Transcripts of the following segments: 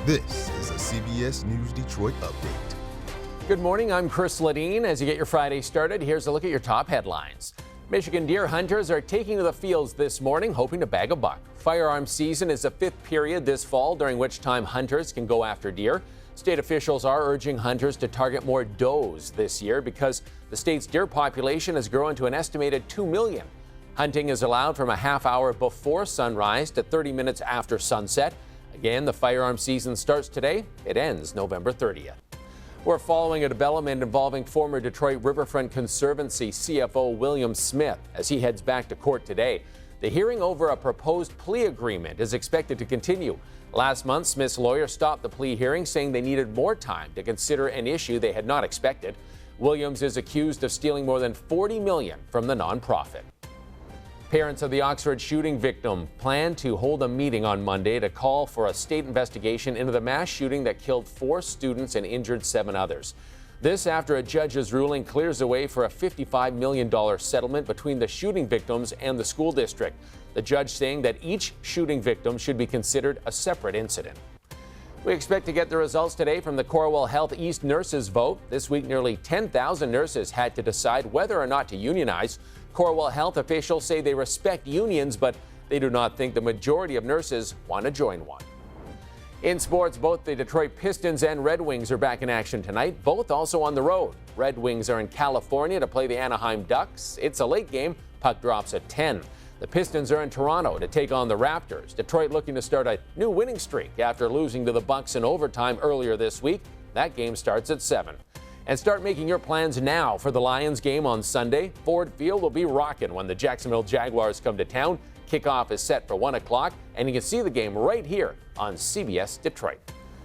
This is a CBS News Detroit update. Good morning, I'm Chris Ledeen. As you get your Friday started, here's a look at your top headlines. Michigan deer hunters are taking to the fields this morning, hoping to bag a buck. Firearm season is the fifth period this fall, during which time hunters can go after deer. State officials are urging hunters to target more does this year because the state's deer population has grown to an estimated 2 million. Hunting is allowed from a half hour before sunrise to 30 minutes after sunset. Again, the firearm season starts today. It ends November 30th. We're following a development involving former Detroit Riverfront Conservancy CFO William Smith as he heads back to court today. The hearing over a proposed plea agreement is expected to continue. Last month, Smith's lawyer stopped the plea hearing, saying they needed more time to consider an issue they had not expected. Williams is accused of stealing more than $40 million from the nonprofit. Parents of the Oxford shooting victim plan to hold a meeting on Monday to call for a state investigation into the mass shooting that killed 4 students and injured 7 others. This after a judge's ruling clears the way for a $55 million settlement between the shooting victims and the school district. The judge saying that each shooting victim should be considered a separate incident. We expect to get the results today from the Corewell Health East nurses vote. This week, nearly 10,000 nurses had to decide whether or not to unionize. Corewell Health officials say they respect unions, but they do not think the majority of nurses want to join one. In sports, both the Detroit Pistons and Red Wings are back in action tonight, both also on the road. Red Wings are in California to play the Anaheim Ducks. It's a late game. Puck drops at 10. The Pistons are in Toronto to take on the Raptors. Detroit looking to start a new winning streak after losing to the Bucks in overtime earlier this week. That game starts at 7. And start making your plans now for the Lions game on Sunday. Ford Field will be rocking when the Jacksonville Jaguars come to town. Kickoff is set for 1 o'clock, and you can see the game right here on CBS Detroit.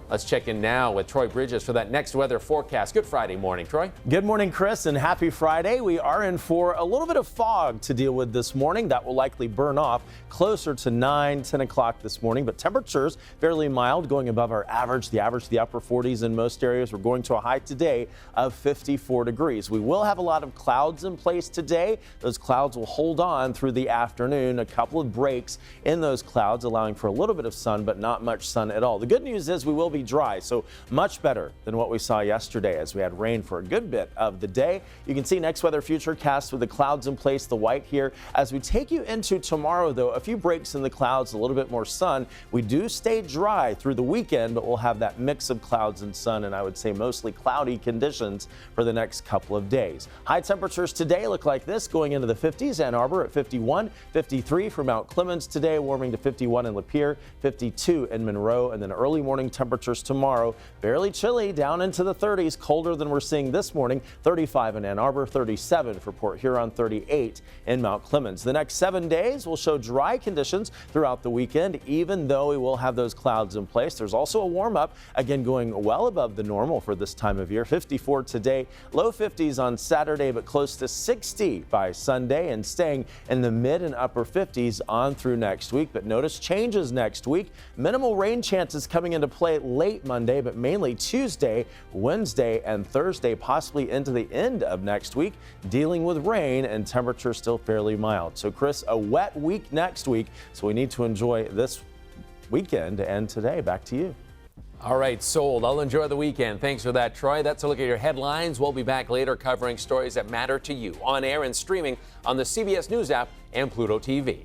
Let's check in now with Troy Bridges for that next weather forecast. Good Friday morning, Troy. Good morning, Chris, and happy Friday. We are in for a little bit of fog to deal with this morning. That will likely burn off closer to 10 o'clock this morning, but temperatures fairly mild, going above our average. The average, the upper 40s in most areas. We're going to a high today of 54 degrees. We will have a lot of clouds in place today. Those clouds will hold on through the afternoon. A couple of breaks in those clouds, allowing for a little bit of sun, but not much sun at all. The good news is we will be dry, so much better than what we saw yesterday as we had rain for a good bit of the day. You can see next weather futurecast with the clouds in place, the white here. As we take you into tomorrow, though, a few breaks in the clouds, a little bit more sun. We do stay dry through the weekend, but we'll have that mix of clouds and sun, and I would say mostly cloudy conditions for the next couple of days. High temperatures today look like this, going into the 50s. Ann Arbor at 51, 53 for Mount Clemens today, warming to 51 in Lapeer, 52 in Monroe, and then early morning temperatures tomorrow, fairly chilly down into the 30s, colder than we're seeing this morning, 35 in Ann Arbor, 37 for Port Huron, 38 in Mount Clemens. The next 7 days will show dry conditions throughout the weekend, even though we will have those clouds in place. There's also a warm up, again going well above the normal for this time of year. 54 today, low 50s on Saturday, but close to 60 by Sunday, and staying in the mid and upper 50s on through next week. But notice changes next week. Minimal rain chances coming into play late Monday, but mainly Tuesday, Wednesday, and Thursday, possibly into the end of next week, dealing with rain and temperatures still fairly mild. So, Chris, a wet week next week, so we need to enjoy this weekend and today. Back to you. All right, sold. I'll enjoy the weekend. Thanks for that, Troy. That's a look at your headlines. We'll be back later covering stories that matter to you on air and streaming on the CBS News app and Pluto TV.